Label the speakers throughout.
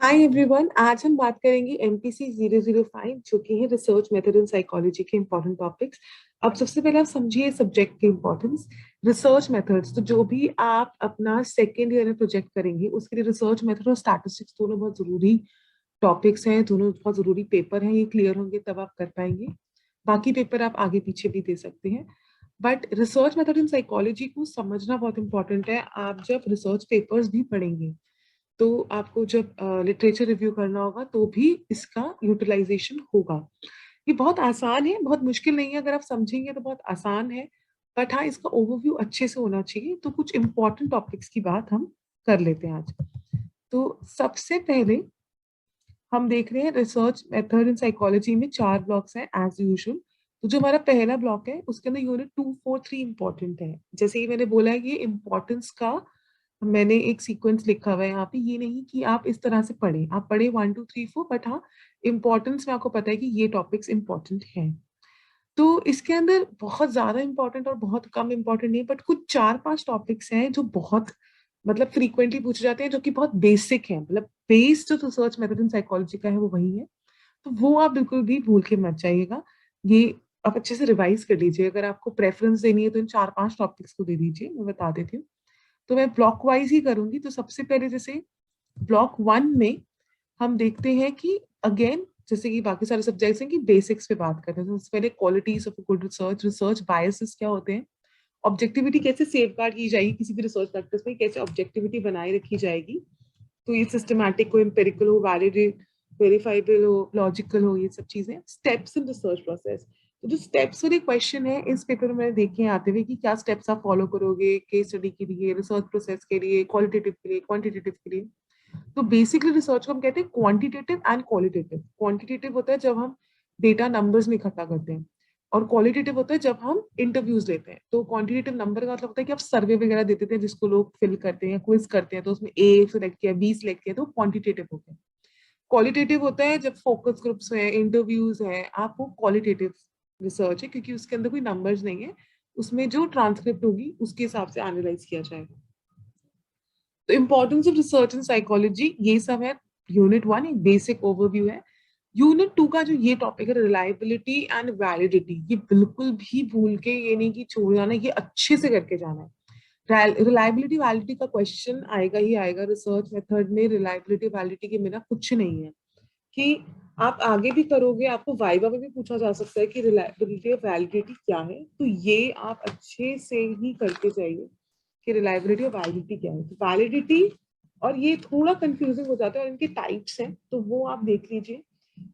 Speaker 1: Hi everyone, आज हम बात करेंगे एमपीसी 005 जो कि है रिसर्च मेथड इन साइकोलॉजी के इंपॉर्टेंट टॉपिक्स। अब सबसे पहले आप समझिए सब्जेक्ट की इंपॉर्टेंस। रिसर्च मेथड्स, तो जो भी आप अपना सेकेंड ईयर में प्रोजेक्ट करेंगे उसके लिए रिसर्च मेथड और स्टैटिस्टिक्स दोनों बहुत जरूरी टॉपिक्स हैं, दोनों बहुत जरूरी पेपर हैं। ये क्लियर होंगे तब आप कर पाएंगे। बाकी पेपर आप आगे पीछे भी दे सकते हैं, but research method in psychology को समझना बहुत इंपॉर्टेंट है। आप जब रिसर्च पेपर्स भी पढ़ेंगे तो आपको जब लिटरेचर रिव्यू करना होगा तो भी इसका यूटिलाइजेशन होगा। ये बहुत आसान है, बहुत मुश्किल नहीं है। अगर आप समझेंगे तो बहुत आसान है, बट हाँ, इसका ओवरव्यू अच्छे से होना चाहिए। तो कुछ इंपॉर्टेंट टॉपिक्स की बात हम कर लेते हैं आज। तो सबसे पहले हम देख रहे हैं रिसर्च मेथड इन साइकोलॉजी में चार ब्लॉक्स हैं एज यूजुअल। तो जो हमारा पहला ब्लॉक है उसके अंदर यूनिट 2, 4, 3 इंपॉर्टेंट है। जैसे ही मैंने बोला है, ये इंपॉर्टेंस का मैंने एक सीक्वेंस लिखा हुआ है यहाँ पे। ये नहीं कि आप इस तरह से पढ़ें, आप पढ़े 1, 2, 3, 4, बट हाँ, इंपॉर्टेंस में आपको पता है कि ये टॉपिक्स इंपॉर्टेंट हैं। तो इसके अंदर बहुत ज्यादा इंपॉर्टेंट और बहुत कम इंपॉर्टेंट नहीं, बट कुछ 4, 5 टॉपिक्स हैं जो बहुत मतलब फ्रीक्वेंटली पूछे जाते हैं, जो कि बहुत बेसिक है। मतलब बेस जो रिसर्च मेथड इन साइकोलॉजी का है वो वही है। तो वो आप बिल्कुल भी भूल के मत जाइएगा। ये आप अच्छे से रिवाइज कर लीजिए। अगर आपको प्रेफरेंस देनी है तो इन 4, 5 टॉपिक्स को दे दीजिए, मैं बता देती हूँ। तो मैं ब्लॉक वाइज ही करूंगी। तो सबसे पहले जैसे ब्लॉक 1 में हम देखते हैं कि अगेन जैसे कि बाकी सारे सब्जेक्ट्स हैं कि बेसिक्स पे बात करते हैं। तो सबसे पहले qualities of good research, research biases क्या होते हैं, ऑब्जेक्टिविटी कैसे सेफगार्ड की जाएगी किसी भी रिसर्च प्रैक्टिस में, कैसे ऑब्जेक्टिविटी बनाए रखी जाएगी। तो ये सिस्टमैटिक हो, एम्पेरिकल हो, वैलिडेट वेरीफाइबल हो, लॉजिकल हो, ये सब चीजें स्टेप्स इन रिसर्च प्रोसेस। तो जो स्टेप्स वाले क्वेश्चन है इस पेपर में मैंने देखे हैं आते हुए कि क्या स्टेप्स आप फॉलो करोगे केस स्टडी के लिए, रिसर्च प्रोसेस के लिए, क्वालिटेटिव के लिए, क्वांटिटेटिव के लिए। तो बेसिकली रिसर्च को हम कहते हैं क्वांटिटेटिव एंड क्वालिटेटिव। क्वांटिटेटिव होता है जब हम डेटा नंबर्स में इकट्ठा करते हैं, और क्वालिटेटिव होता है जब हम इंटरव्यूज लेते हैं। तो क्वांटिटेटिव नंबर का मतलब होता है कि आप सर्वे वगैरह देते थे जिसको लोग फिल करते हैं, क्विज करते हैं, तो उसमें ए सिलेक्ट किया, बी सिलेक्ट किया, तो क्वांटिटेटिव हो गया। क्वालिटेटिव होता है जब फोकस ग्रुप्स हैं, इंटरव्यूज हैं, आप वो क्वालिटेटिव रिसर्च है, क्योंकि उसके अंदर कोई नंबर्स नहीं है, उसमें जो ट्रांसक्रिप्ट होगी उसके हिसाब से एनालाइज किया जाएगा। तो importance of research in psychology ये सब है। यूनिट 1 एक बेसिक ओवरव्यू है। यूनिट 2 का जो ये टॉपिक है रिलायबिलिटी एंड वैलिडिटी, ये बिल्कुल भी भूल के ये नहीं कि छोड़ जाना, ये अच्छे से करके जाना है। रिलायबिलिटी वैलिडिटी का क्वेश्चन आएगा ही आएगा रिसर्च मेथड में। रिलायबिलिटी वैलिडिटी के बिना कुछ नहीं है कि आप आगे भी करोगे, आपको वाइवा में भी पूछा जा सकता है कि रिलायबिलिटी और वैलिडिटी क्या है। तो ये आप अच्छे से ही करके जाइए कि रिलायबिलिटी और वैलिडिटी क्या है। तो वैलिडिटी और ये थोड़ा कंफ्यूजिंग हो जाता है, और इनके टाइप्स हैं तो वो आप देख लीजिए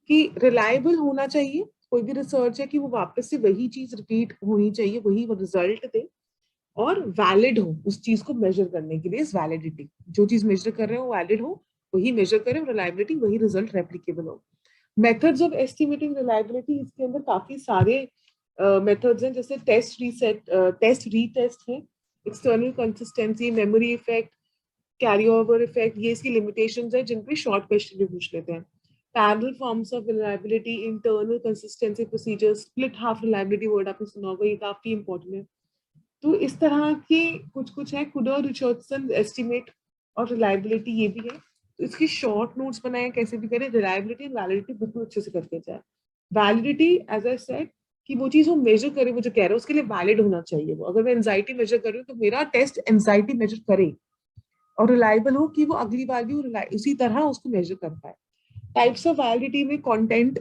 Speaker 1: कि रिलायबल होना चाहिए। कोई भी रिसर्च है कि वो वापस से वही चीज रिपीट होनी चाहिए, वही वो रिजल्ट दे, और वैलिड हो उस चीज को मेजर करने के लिए। इस वैलिडिटी, जो चीज मेजर कर रहे हो वो वैलिड हो, वही मेजर करें। रिलायबिलिटी, वही रिजल्ट रेप्लीकेबल हो। मेथड्स ऑफ एस्टिमेटिंग रिलायबिलिटी, इसके अंदर काफी सारे मेथड्स हैं, जैसे टेस्ट रीसेट, टेस्ट रीटेस्ट है, external consistency, memory effect, carry over effect, ये इसकी लिमिटेशंस है जिन पे शॉर्ट क्वेश्चन भी पूछ लेते हैं। Parallel forms of reliability, internal consistency procedure, split half reliability word आपने सुना होगा, ये काफी इंपॉर्टेंट है। तो इस तरह के कुछ कुछ है। कुडर रिचर्डसन एस्टिमेट और रिलायबिलिटी, ये भी है। तो इसके शॉर्ट नोट्स बनाए कैसे भी करें। रिलायबिलिटी एंड वैलिडिटी बिल्कुल अच्छे से करके जाए। वैलिडिटी एज आई सेड कि वो चीज वो मेजर करे, वो जो कह रहे हो उसके लिए वैलिड होना चाहिए। वो अगर मैं एंजाइटी मेजर कर रही हूँ तो मेरा टेस्ट एंजाइटी मेजर करे, और रिलायबल हो कि वो अगली बार भी वो उसी तरह उसको मेजर कर पाए। टाइप्स ऑफ वैलिडिटी में कंटेंट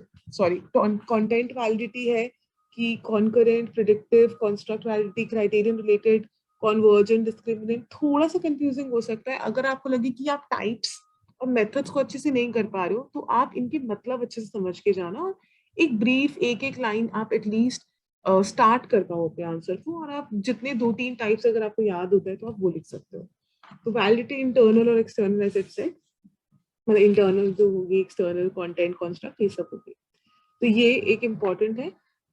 Speaker 1: वैलिडिटी है कि concurrent, predictive, construct validity, criterion related, convergent, discriminant. थोड़ा सा कंफ्यूजिंग हो सकता है। अगर आपको लगे कि आप टाइप्स और मेथड्स को अच्छे से नहीं कर पा रहे हो तो आप इनके मतलब अच्छे से समझ के जाना, और एक ब्रीफ एक एक लाइन आप एटलीस्ट स्टार्ट कर पाओ अपने आंसर को। और आप जितने 2, 3 टाइप्स अगर आपको याद होता है तो आप वो लिख सकते हो। तो वैलिडिटी इंटरनल और एक्सटर्नल एज इट से, मतलब इंटरनल जो होगी, एक्सटर्नल, कंटेंट, कंस्ट्रक्ट, ये सब होगी। तो ये एक इम्पॉर्टेंट है।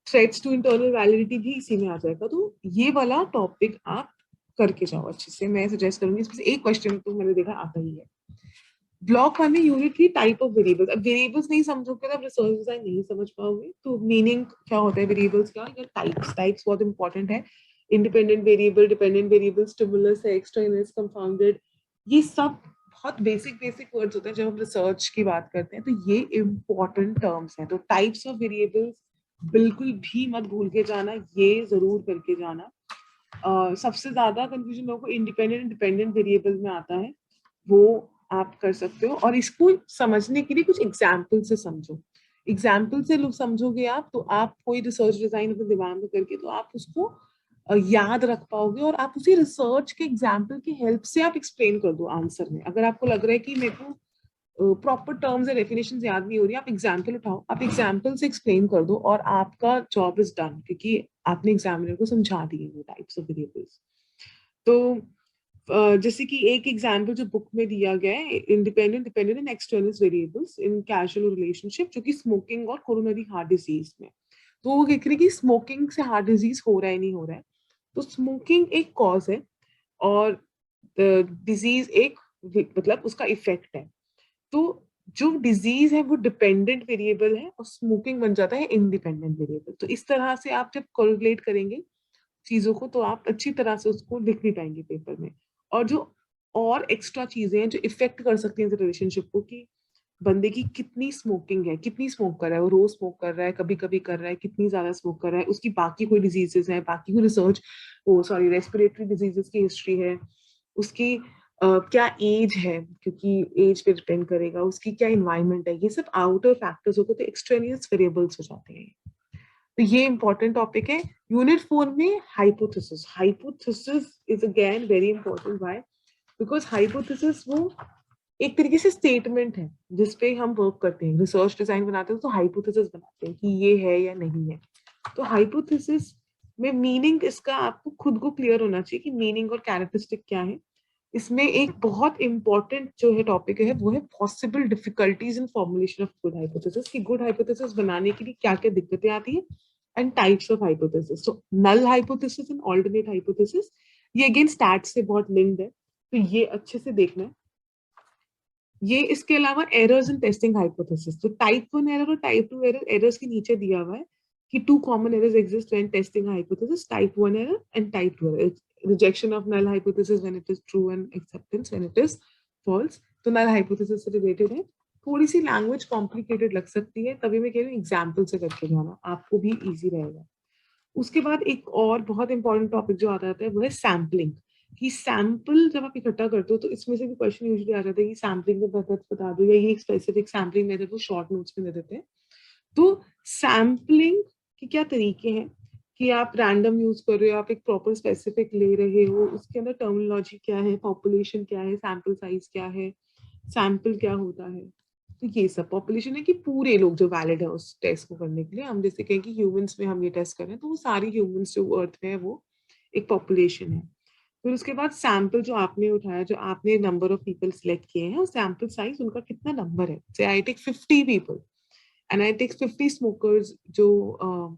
Speaker 1: थ्रेड्स टू इंटरनल वैलिडिटी भी इसी में आ जाएगा। तो ये वाला टॉपिक आप करके जाओ अच्छे से। मैं सजेस्ट करूंगी, इसमें से एक क्वेश्चन तो मैंने देखा आता ही है। ब्लॉक 1 में यूनिट की टाइप ऑफ वेरिएबल्स। अब वेरिएबल्स नहीं समझोगे तो आप रिसर्च डिजाइन नहीं समझ पाओगे। तो मीनिंग क्या होता है वेरिएबल्स का, या टाइप्स। टाइप्स बहुत इंपॉर्टेंट है। Independent variable, dependent variable, stimulus है, एक्सट्रेनियस, कंफाउंडेड, ये सब बहुत बेसिक वर्ड्स होते हैं जब हम रिसर्च की बात करते हैं, तो ये इम्पोर्टेंट टर्म्स हैं। तो टाइप्स ऑफ वेरिएबल्स बिल्कुल भी मत भूल के जाना, ये जरूर करके जाना। सबसे ज्यादा कंफ्यूजन लोगों को इंडिपेंडेंट डिपेंडेंट वेरिएबल में आता है, वो आप कर सकते हो। और इसको समझने के लिए कुछ एग्जाम्पल से समझो। एग्जाम्पल से लोग समझोगे आप, तो आप कोई रिसर्च डिजाइन अपने दिमाग में करके तो आप उसको याद रख पाओगे, और आप उसी रिसर्च के एग्जाम्पल की हेल्प से आप एक्सप्लेन कर दो आंसर में। अगर आपको लग रहा है कि मेरे को प्रॉपर टर्म्स एंड डेफिनेशंस याद नहीं हो रही, आप एग्जाम्पल उठाओ, आप एग्जाम्पल से एक्सप्लेन कर दो, और आपका जॉब इज डन, क्योंकि आपने एग्जामिनर को समझा दिए वो टाइप्स ऑफ वेरिएबल्स। तो जैसे कि एक एग्जाम्पल जो बुक में दिया गया है, independent dependent and external variables in casual relationship, जो कि स्मोकिंग और कोरोनरी हार्ट डिजीज में। तो वो कह रही है कि स्मोकिंग से हार्ट डिजीज हो रहा है नहीं हो रहा है। तो स्मोकिंग एक कॉज है और डिजीज एक मतलब उसका इफेक्ट है। तो जो डिजीज है वो डिपेंडेंट वेरिएबल है और स्मोकिंग बन जाता है इंडिपेंडेंट वेरिएबल। तो इस तरह से आप जब कोरिलेट करेंगे चीजों को, तो आप अच्छी तरह से उसको लिख नहीं पाएंगे पेपर में। और जो और एक्स्ट्रा चीजें हैं जो इफेक्ट कर सकती हैं रिलेशनशिप को, कि बंदे की कितनी स्मोकिंग है, कितनी स्मोक कर रहा है, वो रोज स्मोक कर रहा है, कभी कभी कर रहा है, कितनी ज्यादा स्मोक कर रहा है, उसकी बाकी कोई डिजीजेस है, बाकी कोई रिसर्च, वो सॉरी रेस्पिरेटरी डिजीजेस की हिस्ट्री है, उसकी क्या एज है, क्योंकि एज पे डिपेंड करेगा, उसकी क्या इन्वायरमेंट है, ये सब आउटर फैक्टर्स होते हैं, तो एक्सट्रेनियस वेरिएबल्स हो जाते हैं। तो ये इंपॉर्टेंट टॉपिक है। यूनिट 4 में hypothesis. Hypothesis is again very important. Why? Because hypothesis वो एक तरीके से स्टेटमेंट है जिसपे हम वर्क करते हैं, रिसर्च डिजाइन बनाते हैं तो हाइपोथेसिस बनाते हैं कि ये है या नहीं है। तो हाइपोथेसिस में मीनिंग इसका आपको खुद को क्लियर होना चाहिए कि मीनिंग और कैरेक्टरिस्टिक क्या है। इसमें एक बहुत इंपॉर्टेंट जो है टॉपिक है वो है possible difficulties in formulation of good hypothesis, कि गुड हाइपोथेसिस बनाने के लिए क्या क्या दिक्कतें आती है, एंड टाइप्स ऑफ हाइपोथेसिस। तो null hypothesis and alternate hypothesis, ये अगेन स्टैट से बहुत लिंक्ड है, तो ये अच्छे से देखना है। ये इसके अलावा एरर्स इन टेस्टिंग हाइपोथेसिस, तो टाइप 1 एरर और टाइप 2 एरर, एरर्स के नीचे दिया हुआ है कि two common errors exist when testing hypothesis, type 1 error and type 2 error. Rejection of null hypothesis when it is true and acceptance when it is false. तो null hypothesis से related है। थोड़ी सी लैंग्वेज कॉम्प्लिकेटेड लग सकती है, तभी मैं कह रही हूँ एग्जाम्पल से करके जाना, आपको भी ईजी रहेगा। उसके बाद एक और बहुत इंपॉर्टेंट टॉपिक जो आता है वो है सैम्पलिंग। कि सैंपल जब आप इकट्ठा करते हो तो इसमें से भी क्वेश्चन यूजुअली आ जाता है कि सैम्पलिंग के मेथड्स बता दो, या ये एक स्पेसिफिक सैम्पलिंग मेथड वो शॉर्ट नोट्स में दे देते हैं। तो सैम्पलिंग के क्या तरीके हैं, कि आप रैंडम यूज कर रहे हो, आप एक प्रॉपर स्पेसिफिक ले रहे हो, उसके अंदर टर्मिनोलॉजी क्या है, पॉपुलेशन क्या है, सैंपल साइज क्या है, सैंपल क्या होता है। तो ये सब पॉपुलेशन है कि पूरे लोग जो वैलिड है उस टेस्ट को करने के लिए। हम जैसे कहें कि ह्यूमंस में हम ये टेस्ट करें, तो वो सारी ह्यूमंस जो अर्थ में है वो एक पॉपुलेशन है। फिर उसके बाद सैंपल जो आपने उठाया, जो आपने नंबर ऑफ पीपल सिलेक्ट किए हैं, और सैंपल साइज उनका कितना नंबर है। Say I take 50 people and I take 50 smokers, जो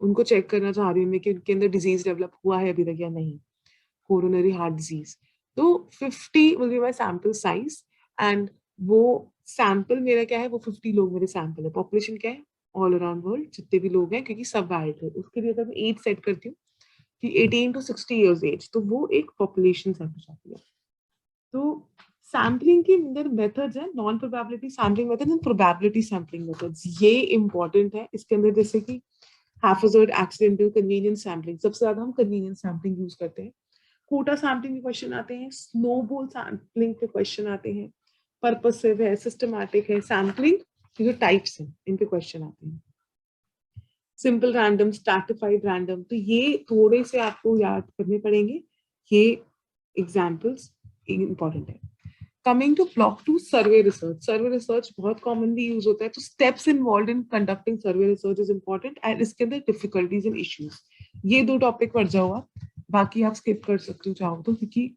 Speaker 1: उनको चेक करना चाह रही हूँ मैं कि उनके अंदर डिजीज डेवलप हुआ है अभी तक या नहीं, कोरोनरी हार्ट डिजीज। तो 50 will be my sample size, and वो सैंपल मेरा क्या है, वो 50 लोग मेरे सैंपल है। पॉपुलेशन क्या है, ऑल अराउंड वर्ल्ड जितने भी लोग हैं, क्योंकि सब वैलिड है। उसके लिए अगर मैं एज सेट करती हूँ कि 18 to 60 इयर्स एज, तो वो एक पॉपुलेशन सेट हो जाती है। तो सैम्पलिंग के अंदर मेथड्स है, non probability sampling method and probability sampling methods, ये इंपॉर्टेंट है। इसके अंदर जैसे कि हैफर्ड, एक्सीडेंटल, कन्वीनियंस सैम्पलिंग, सबसे ज्यादा हम कन्वीनियंस सैम्पलिंग यूज करते हैं। कोटा सैम्पलिंग के क्वेश्चन आते हैं, स्नोबॉल सैम्पलिंग के क्वेश्चन आते हैं, पर्पसिव है, सिस्टमैटिक है, सैम्पलिंग के जो टाइप्स हैं इनके क्वेश्चन आते हैं, सिंपल रैंडम, स्ट्रैटिफाइड रैंडम। तो ये थोड़े से आपको याद करने पड़ेंगे, ये एग्जाम्पल्स इंपॉर्टेंट है। Coming to block 2, survey research. Survey research बहुत कॉमनली यूज होता है, तो steps involve in conducting survey research is important, and इसके अंदर डिफिकल्टीज एंड इश्यूज, ये दो टॉपिक पढ़ जाओ आप, बाकी आप स्किप कर सकते हो चाहो तो, क्योंकि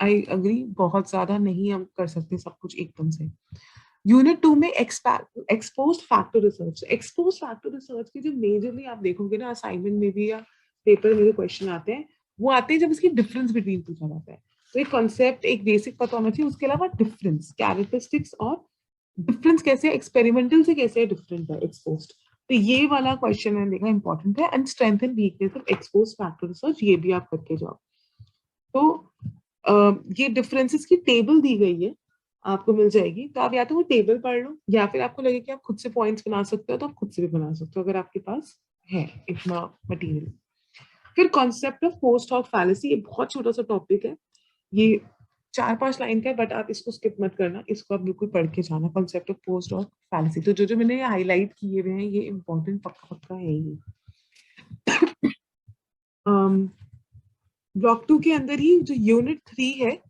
Speaker 1: आई अग्री बहुत ज्यादा नहीं हम कर सकते सब कुछ एकदम से। यूनिट 2 में exposed factor research. Exposed factor research की जो मेजरली आप देखोगे ना असाइनमेंट में भी या पेपर में जो क्वेश्चन आते हैं, वो आते हैं जब इसकी डिफरेंस बिटवीन पूछा जाता है। तो एक कॉन्सेप्ट, एक बेसिक पता होना चाहिए, उसके अलावा डिफरेंस, कैरेक्टरिस्टिक्स, और डिफरेंस कैसे एक्सपेरिमेंटल से कैसे डिफरेंट है एक्सपोज्ड। तो ये वाला क्वेश्चन मैंने देखा इंपॉर्टेंट है, and strength and weakness of exposed factor research, ये भी आप करके जाओ। तो ये डिफरेंसेस की टेबल दी गई है, आपको मिल जाएगी। तो आप या तो वो टेबल पढ़ लो, या फिर आपको लगे कि आप खुद से पॉइंट्स बना सकते हो तो आप खुद से भी बना सकते हो अगर आपके पास है इतना मटेरियल। फिर concept of post hoc fallacy, ये बहुत छोटा सा टॉपिक है, ये 4-5 लाइन का है, बट आप इसको स्किप मत करना, इसको आप बिल्कुल पढ़ के जाना। Concept of post hoc fallacy, तो जो जो मैंने हाईलाइट किए हुए हैं ये इंपॉर्टेंट पक्का पक्का है ये। ब्लॉक 2 के अंदर ही जो यूनिट 3 है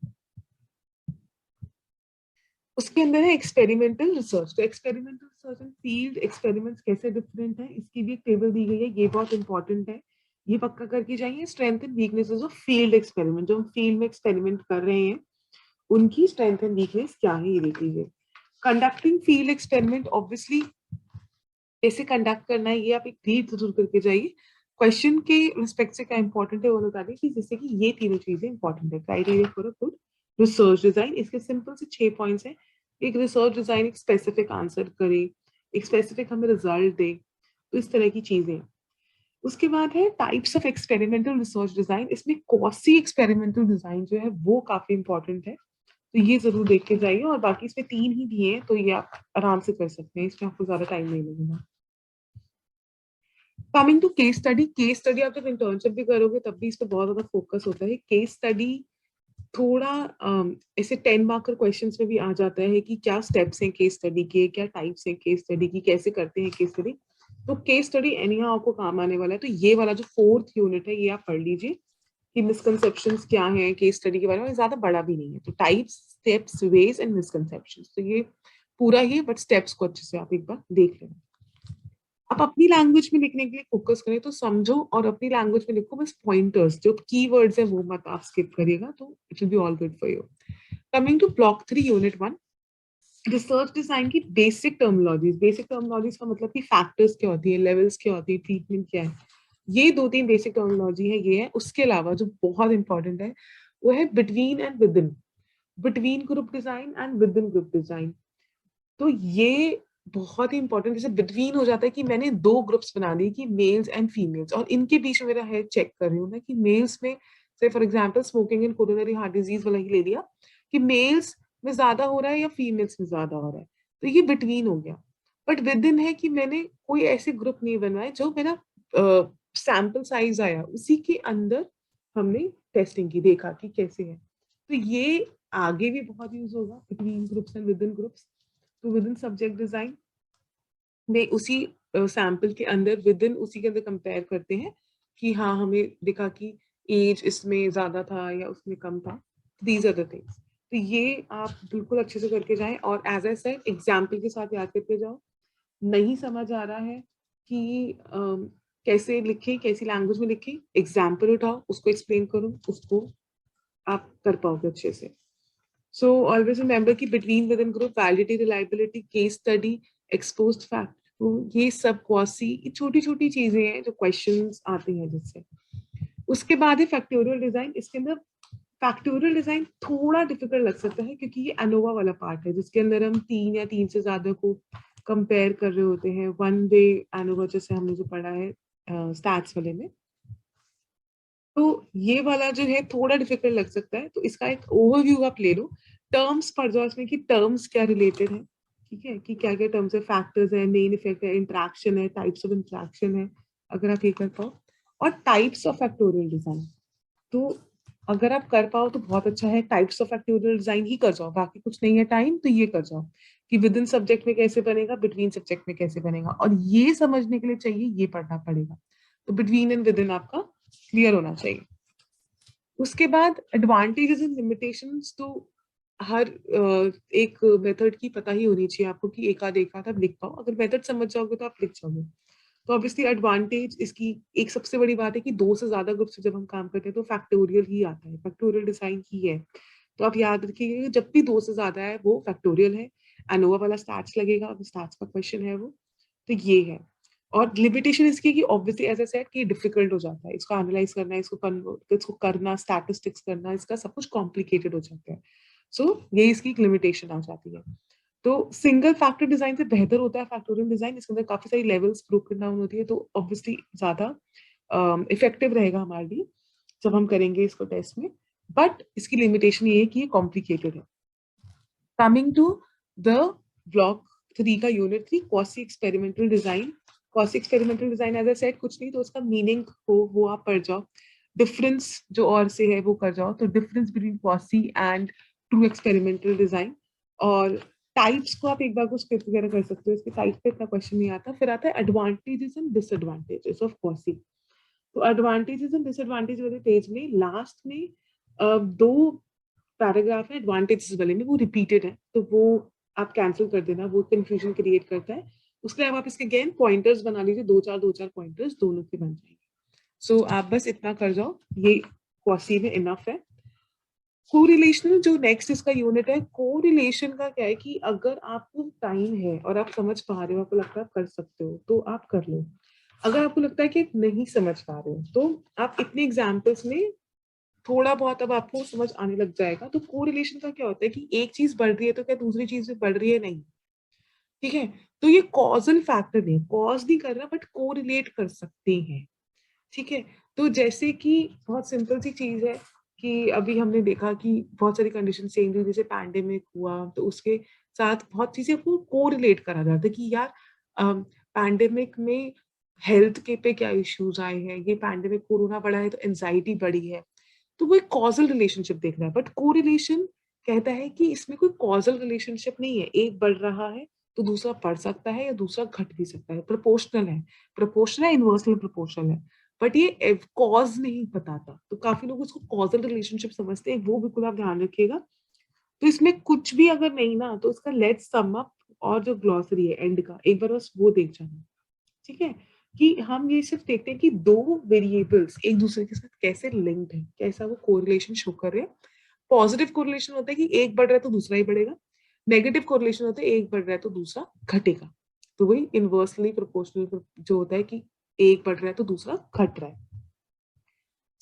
Speaker 1: उसके अंदर है एक्सपेरिमेंटल रिसर्च। तो experimental research and field experiments कैसे डिफरेंट है, इसकी भी एक टेबल दी गई है, ये बहुत इंपॉर्टेंट है, ये पक्का करके जाइए। Strength and weaknesses of field experiment, जो हम फील्ड में एक्सपेरिमेंट कर रहे हैं उनकी स्ट्रेंथ एंड वीकनेस क्या है ये देख लीजिए। कंडक्टिंग फील्ड एक्सपेरिमेंट, ऑब्वियसली कैसे कंडक्ट करना है ये आप एक रीड जरूर करके जाइए। क्वेश्चन के रिस्पेक्ट से क्या इंपॉर्टेंट है वो बता दें कि जिससे कि ये तीनों चीजें इंपॉर्टेंट है। Criteria for a good research design, इसके सिंपल से 6 पॉइंट्स हैं। एक रिसर्च डिजाइन एक स्पेसिफिक आंसर करे, एक स्पेसिफिक हमें रिजल्ट दे, तो इस तरह की चीजें। उसके बाद है types of experimental research design, इसमें कॉसी एक्सपेरिमेंटल डिजाइन जो है वो काफी इंपॉर्टेंट है, तो ये जरूर देख के जाइए। और बाकी इसमें 3 ही दिए हैं तो ये आप आराम से कर सकते हैं, इसमें आपको ज्यादा टाइम नहीं लगेगा। कमिंग टू केस स्टडी आप जब इंटर्नशिप भी करोगे तब भी इस पर बहुत ज्यादा फोकस होता है। केस स्टडी थोड़ा ऐसे 10 मार्कर क्वेश्चंस में भी आ जाता है कि क्या स्टेप्स हैं केस स्टडी के, क्या टाइप्स हैं केस स्टडी की, कैसे करते हैं केस स्टडी। तो केस स्टडी एनी हाउ आपको काम आने वाला है। तो ये वाला जो 4th यूनिट है ये आप पढ़ लीजिए कि मिसकंसेप्शंस क्या हैं केस स्टडी के बारे में, ज्यादा बड़ा भी नहीं है। तो types, steps, ways and misconceptions, तो ये पूरा ही, बट स्टेप्स को अच्छे से आप एक बार देख लेना। आप अपनी लैंग्वेज में लिखने के लिए फोकस करें तो समझो और अपनी लैंग्वेज में लिखो, बस पॉइंटर्स जो कीवर्ड्स है वो मत आप स्किप करिएगा, तो it will be all good for you. Coming to block 3 unit 1, research design की बेसिक टर्मिनोलॉजीज। बेसिक टर्मिनोलॉजीज का मतलब कि फैक्टर्स क्या होती है, लेवल्स क्या होती है, ट्रीटमेंट क्या है, ये 2-3 बेसिक टर्मिनोलॉजी है ये है। उसके अलावा जो बहुत इंपॉर्टेंट है वो है between and with in, between group design and with in group design. तो ये बहुत ही इंपॉर्टेंट, जैसे बिटवीन हो जाता है कि मैंने 2 ग्रुप्स बना दिए कि मेल्स एंड फीमेल्स, और इनके बीच में मेरा हेड चेक कर रही हूँ ना कि मेल्स में से for example smoking and coronary heart disease वाला ही ले लिया कि मेल्स में ज्यादा हो रहा है या फीमेल्स में ज्यादा हो रहा है, तो ये बिटवीन हो गया। बट विद इन है कि मैंने कोई ऐसे ग्रुप नहीं बनवाए, जो मेरा सैंपल साइज आया उसी के अंदर हमने टेस्टिंग की, देखा कि कैसे है। तो ये आगे भी बहुत यूज होगा, between groups and with in groups. तो विद इन सब्जेक्ट डिजाइन में उसी सैंपल के अंदर विद इन उसी के अंदर कंपेयर करते हैं कि हाँ हमें दिखा कि एज इसमें ज्यादा था या उसमें कम था। दीज आर द थिंग्स, तो ये आप बिल्कुल अच्छे से करके जाएं। और एज आई सेड एग्जाम्पल के साथ याद करके जाओ। नहीं समझ आ रहा है कि कैसे लिखें, कैसी लैंग्वेज में लिखें, एग्जाम्पल उठाओ, उसको एक्सप्लेन करो, उसको आप कर पाओगे अच्छे से। So always remember कि between within group validity, reliability, case study, exposed fact, तो ये सब क्वासी, ये छोटी छोटी चीजें हैं जो क्वेश्चंस आते हैं जिससे। उसके बाद है फैक्टोरियल डिजाइन। इसके अंदर फैक्टोरियल डिजाइन थोड़ा डिफिकल्ट लग सकता है क्योंकि ये अनोवा वाला पार्ट है जिसके अंदर हम 3 या 3 से ज्यादा को कंपेयर कर रहे होते हैं, वन वे एनोवा जैसे हमने जो पढ़ा है स्टैट्स वाले में। तो ये वाला जो है थोड़ा डिफिकल्ट लग सकता है, तो इसका एक ओवरव्यू आप ले लो, टर्म्स पढ़ जाओ इसमें कि टर्म्स क्या रिलेटेड है, ठीक है, कि क्या क्या टर्म्स है, फैक्टर्स है, मेन इफेक्ट है, इंटरेक्शन है, टाइप्स ऑफ इंटरेक्शन है, अगर आप ये कर पाओ। और टाइप्स ऑफ फैक्टोरियल डिजाइन, तो अगर आप कर पाओ तो बहुत अच्छा है, टाइप्स ऑफ फैक्टोरियल डिजाइन ही कर जाओ, बाकी कुछ नहीं है टाइम तो ये कर जाओ कि विद इन सब्जेक्ट में कैसे बनेगा, बिटवीन सब्जेक्ट में कैसे बनेगा, और ये समझने के लिए चाहिए ये पढ़ना पड़ेगा। तो बिटवीन एंड विद इन आपका क्लियर होना चाहिए। उसके बाद एडवांटेजेस एंड लिमिटेशंस, तो हर एक मेथड की पता ही होनी चाहिए आपको कि एक आध आप लिख पाओ, अगर मेथड समझ जाओगे तो आप लिख जाओगे। तो ऑब्वियसली एडवांटेज इसकी एक सबसे बड़ी बात है कि 2 से ज्यादा ग्रुप से जब हम काम करते हैं तो फैक्टोरियल ही आता है, फैक्टोरियल डिजाइन ही है। तो आप याद रखिएगा जब भी 2 से ज्यादा है वो फैक्टोरियल है। एनोवा वाला स्टैट्स लगेगा, अब स्टैट्स का क्वेश्चन है वो, तो ये है। और लिमिटेशन इसकी कि ऑब्वियसली एज आई सेड कि डिफिकल्ट हो जाता है इसको एनालाइज करना, इसको कन्वर्ट, इसको करना, स्टैटिस्टिक्स करना, इसका सब कुछ कॉम्प्लिकेटेड हो जाता है। सो ये इसकी एक लिमिटेशन आ जाती है। तो सिंगल फैक्टर डिजाइन से बेहतर होता है फैक्टोरियल डिजाइन, इसके अंदर काफी सारी लेवल्स ब्रोकन डाउन होती है, तो ऑब्वियसली ज्यादा इफेक्टिव रहेगा हमारे लिए जब हम करेंगे इसको टेस्ट में। बट इसकी लिमिटेशन ये है कि ये कॉम्प्लिकेटेड है। कमिंग टू द ब्लॉक 3 का unit 3 quasi experimental design. Quasi experimental design as I said कुछ नहीं तो उसका मीनिंग हो वो आप पढ़ जाओ, डिफरेंस जो और से है वो कर जाओ। तो difference between quasi and true experimental design, और टाइप्स को आप एक बार को स्किप वगैरह कर सकते हो, इसके टाइप पे इतना क्वेश्चन नहीं आता। फिर आता है advantages and disadvantages of quasi. तो एडवांटेजेस एंड डिसएडवांटेज वाले पेज में लास्ट में दो पैराग्राफ है एडवांटेजेस वाले में, वो रिपीटेड है तो वो आप कैंसिल कर देना, वो कंफ्यूजन क्रिएट करता है। उसके अलावा आप इसके अगेन पॉइंटर्स बना लीजिए, दो चार पॉइंटर्स दोनों के बन जाएंगे। सो आप बस इतना कर जाओ, ये क्वासी में इनफ है। कोरिलेशनल जो नेक्स्ट इसका यूनिट है, कोरिलेशन का क्या है कि अगर आपको टाइम है और आप समझ पा रहे हो, आपको लगता है आप कर सकते हो तो आप कर लो। अगर आपको लगता है कि नहीं समझ पा रहे हो तो आप इतने एग्जाम्पल्स में थोड़ा बहुत अब आपको समझ आने लग जाएगा। तो कोरिलेशन का क्या होता है कि एक चीज बढ़ रही है तो क्या दूसरी चीज भी बढ़ रही है? नहीं, ठीक है। तो ये कॉजल फैक्टर नहीं, कॉज नहीं कर रहा बट कोरिलेट कर सकते हैं, ठीक है। तो जैसे कि बहुत सिंपल सी चीज है कि अभी हमने देखा कि बहुत सारी कंडीशन चेंज हुई, जैसे पैंडेमिक हुआ तो उसके साथ बहुत चीजें को कोरिलेट करा जाता है कि यार पैंडेमिक में हेल्थ के पे क्या इश्यूज आए हैं, ये पैंडेमिक कोरोना बढ़ा है तो एंजाइटी बढ़ी है। तो वो एक कॉजल रिलेशनशिप देख रहा है, बट कोरिलेशन कहता है कि इसमें कोई कॉजल रिलेशनशिप नहीं है, एक बढ़ रहा है तो दूसरा बढ़ सकता है या दूसरा घट भी सकता है, प्रोपोर्शनल है। प्रोपोर्शनल है, इनवर्सली प्रोपोर्शनल है, बट ये कॉज नहीं बताता। तो काफी लोग उसको कॉजल रिलेशनशिप समझते हैं, वो बिल्कुल आप ध्यान रखिएगा। तो इसमें कुछ भी अगर नहीं ना तो इसका लेट्स सम अप और जो ग्लॉसरी है एंड का एक बार बस वो देख जाना, ठीक है। कि हम ये सिर्फ देखते हैं कि दो वेरिएबल्स एक दूसरे के साथ कैसे लिंक्ड है, कैसा वो कोरिलेशन शो कर रहे हैं। पॉजिटिव कोरिलेशन होता है कि एक बढ़ रहा है तो दूसरा ही बढ़ेगा, नेगेटिव कोरिलेशन होता है एक बढ़ रहा है तो दूसरा घटेगा। तो वही इनवर्सली प्रोपोर्शनल जो होता है कि एक बढ़ रहा है तो दूसरा घट रहा है।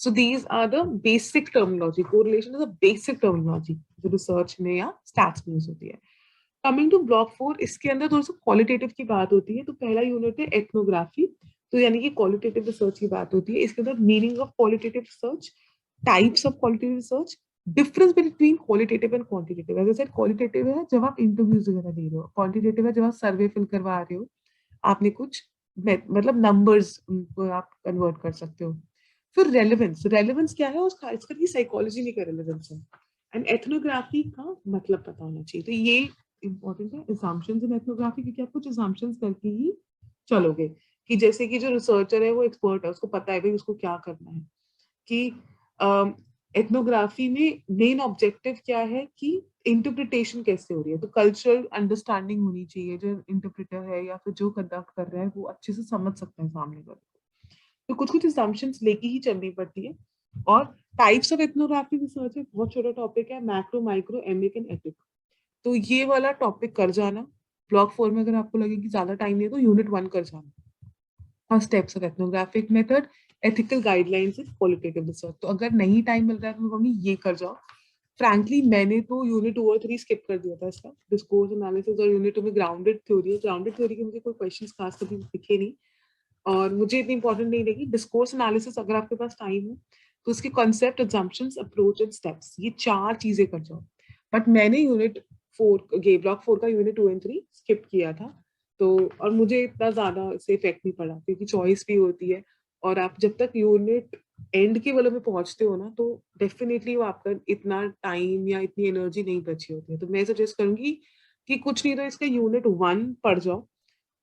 Speaker 1: So these are the basic terminology. Correlation is a basic terminology जो रिसर्च में या स्टैट्स में यूज होती है। कमिंग टू ब्लॉक 4, इसके अंदर थोड़ा सा क्वालिटेटिव की बात होती है। तो पहला यूनिट है एथनोग्राफी, तो यानी कि क्वालिटेटिव रिसर्च की बात होती है। इसके अंदर meaning of qualitative research, types of qualitative research, difference between qualitative and quantitative. As I said qualitative है जब आप इंटरव्यूज वगैरह दे रहे हो, क्वांटिटेटिव है जब आप सर्वे फिल करवा रहे हो, आपने कुछ मतलब नंबर्स उनको आप कन्वर्ट कर सकते हो। फिर रेलेवेंस, रेलेवेंस क्या है और खास करके साइकोलॉजी में क्या रेलेवेंस है। एंड एथनोग्राफी का मतलब पता होना चाहिए। तो ये इंपॉर्टेंट है, assumptions इन एथनोग्राफी, क्योंकि आप कुछ assumptions करके ही चलोगे। कि जैसे कि जो रिसर्चर है वो एक्सपर्ट है, उसको पता है भाई उसको क्या करना है। कि एथनोग्राफी में मेन ऑब्जेक्टिव क्या है कि इंटरप्रिटेशन कैसे हो रही है। तो कल्चरल अंडरस्टैंडिंग होनी चाहिए, जो इंटरप्रेटर है या फिर जो कंडक्ट कर रहा है वो अच्छे से समझ सकता है सामने वाले को। तो कुछ कुछ assumptions लेके ही चलनी पड़ती है। और टाइप्स ऑफ एथनोग्राफी रिसर्च है, बहुत छोटा टॉपिक है, मैक्रो माइक्रो एमिक एंड एपिक। तो ये वाला टॉपिक कर जाना। ब्लॉक 4 में अगर आपको लगे कि ज्यादा टाइम नहीं है तो यूनिट 1 कर जाना। और steps of ethnographic method, ethical guidelines in qualitative research. तो अगर नहीं टाइम मिल रहा है तो मैं कहूंगी ये कर जाओ। फ्रैंकली मैंने तो यूनिट 2 और 3 स्किप कर दिया था इसका, डिस्कोर्स एनालिसिस, और यूनिट 2 में ग्राउंडेड थ्योरी है। ग्राउंडेड थ्योरी के मुझे कोई क्वेश्चंस खास कभी दिखे नहीं और मुझे इतनी इंपॉर्टेंट नहीं लगी। डिस्कोर्स एनालिसिस अगर आपके पास टाइम है तो उसके concept, assumptions, approach and steps, ये 4 चीजें कर जाओ। बट मैंने यूनिट 4 ये ब्लॉक 4 का यूनिट 2 एंड 3 स्किप किया था। तो और मुझे इतना ज्यादा इससे इफेक्ट नहीं पड़ा क्योंकि चॉइस भी होती है। और आप जब तक यूनिट एंड के वाले में पहुंचते हो ना तो डेफिनेटली वो आपका इतना टाइम या इतनी एनर्जी नहीं बची होती है। तो मैं सजेस्ट करूंगी कि कुछ नहीं तो इसका यूनिट 1 पढ़ जाओ।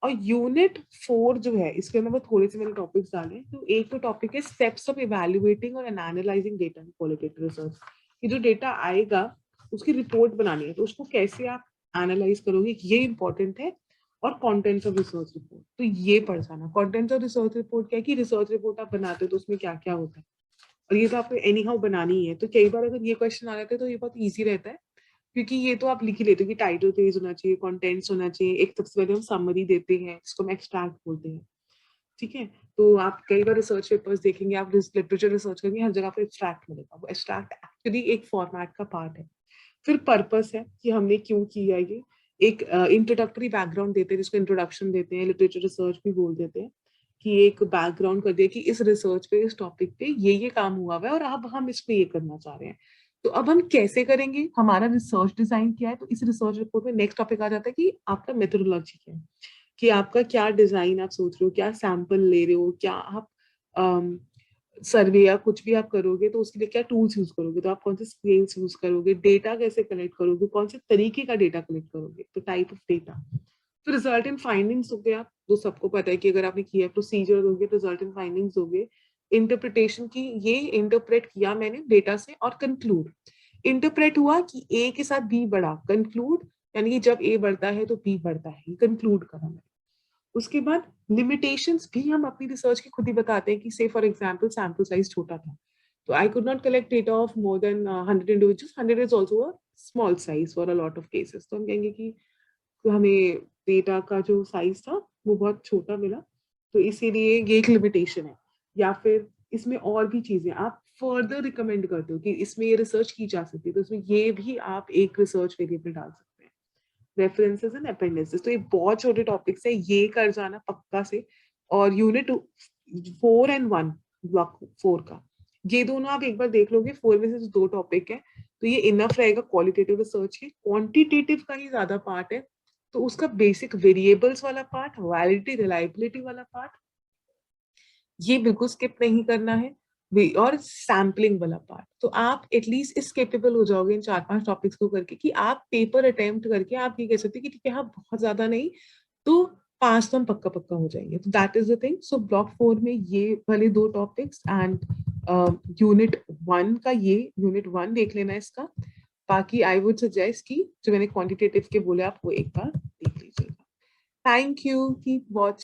Speaker 1: और यूनिट 4 जो है इसके अंदर मैं थोड़े से मैंने टॉपिक्स डाले। तो एक तो टॉपिक है स्टेप्स ऑफ इवैल्यूएटिंग और एनालाइजिंग डेटा इन क्वालिटेटिव रिसर्च। कि जो डेटा आएगा उसकी रिपोर्ट बनानी है, तो उसको कैसे आप एनालाइज करोगे ये इंपॉर्टेंट है। और कंटेंट्स ऑफ रिसर्च रिपोर्ट, तो ये पढ़ जाना। कंटेंट्स ऑफ रिसर्च रिपोर्ट क्या है कि रिसर्च रिपोर्ट आप बनाते हो तो उसमें क्या क्या होता है, और ये तो आपको एनी हाउ बनानी ही है। तो कई बार अगर ये क्वेश्चन आ जाते हैं तो ये बहुत ईजी रहता है, क्योंकि ये तो आप लिख ही लेते हो कि टाइटल पेज होना चाहिए, कंटेंट्स होना चाहिए, एक सबसे पहले हम समरी देते हैं जिसको हम एक्सट्रैक्ट बोलते हैं, ठीक है। तो आप कई बार रिसर्च पेपर्स देखेंगे, आप लिटरेचर रिसर्च करेंगे, हर जगह पे एक्सट्रैक्ट मिलेगा। वो एक्सट्रैक्ट एक्चुअली एक फॉर्मेट का पार्ट है। फिर पर्पस है कि हमने क्यों किया ये। एक इंट्रोडक्टरी बैकग्राउंड देते हैं जिसको इंट्रोडक्शन देते हैं, लिटरेचर रिसर्च भी बोल देते हैं। कि एक बैकग्राउंड कर दिया कि इस रिसर्च पे, इस टॉपिक पे ये काम हुआ हुआ है और अब हम इसमें ये करना चाह रहे हैं। तो अब हम कैसे करेंगे, हमारा रिसर्च डिजाइन क्या है, तो इस रिसर्च रिपोर्ट में नेक्स्ट टॉपिक आ जाता है कि आपका मेथोडोलॉजी क्या है, कि आपका क्या डिजाइन आप सोच रहे हो, क्या सैंपल ले रहे हो, क्या आप सर्वे या कुछ भी आप करोगे तो उसके लिए क्या टूल्स यूज करोगे, तो आप कौन से स्क्रीन्स यूज करोगे, डेटा कैसे कलेक्ट करोगे, कौन से तरीके का डेटा कलेक्ट करोगे, तो टाइप ऑफ डेटा। तो रिजल्ट इन फाइंडिंग्स हो गया, तो सबको पता है कि अगर आपने किया प्रोसीजर होंगे, रिजल्ट इन फाइंडिंग्स हो गए, इंटरप्रिटेशन की, ये इंटरप्रेट किया मैंने डेटा से, और कंक्लूड, इंटरप्रेट हुआ कि ए के साथ बी बढ़ा, कंक्लूड यानी कि जब ए बढ़ता है तो बी बढ़ता है, कंक्लूड करा मैंने। उसके बाद लिमिटेशंस भी हम अपनी रिसर्च की खुद ही बताते हैं कि से फॉर एग्जांपल सैंपल साइज छोटा था, तो I could not collect data of more than 100 individuals, 100 is also a small size for a lot of cases, तो हम कहेंगे कि हमें डेटा का जो साइज था वो बहुत छोटा मिला, तो इसीलिए ये एक लिमिटेशन है। या फिर इसमें और भी चीजें आप फर्दर रिकमेंड करते हो कि इसमें ये रिसर्च की जा सकती है, तो इसमें ये भी आप एक रिसर्च वेरिएबल डाल सकते हैं, रेफरेंसेस एंड अपेंडिसेस। तो ये बहुत छोटे टॉपिक्स है, ये कर जाना पक्का से। और यूनिट 4 और 1, ब्लॉक 4 का, ये दोनों आप एक बार देख लोगे, 4 में से जो 2 टॉपिक है, तो ये इनफ रहेगा क्वालिटेटिव रिसर्च के। क्वांटिटेटिव का ही ज्यादा पार्ट है, तो उसका बेसिक वेरिएबल्स वाला पार्ट, वैलिडिटी रिलायबिलिटी वाला पार्ट, ये बिल्कुल स्किप नहीं करना है। और सैम्पलिंग वाला पार्ट, तो आप एटलीस्ट इस केपेबल हो जाओगे इन 4-5 टॉपिक्स को करके कि आप पेपर अटेम्प्ट करके आप ये कह सकते हैं कि ठीक है, हाँ बहुत ज्यादा नहीं, तो पास तो हम पक्का पक्का हो जाएंगे। तो that is the thing. So block 4 में ये वाले 2 टॉपिक्स, एंड यूनिट 1 का, ये यूनिट 1 देख लेना इसका। बाकी आई वुड सजेस्ट कि जो मैंने क्वांटिटेटिव के बोले आप वो एक बार देख लीजिएगा। Thank you, keep watching.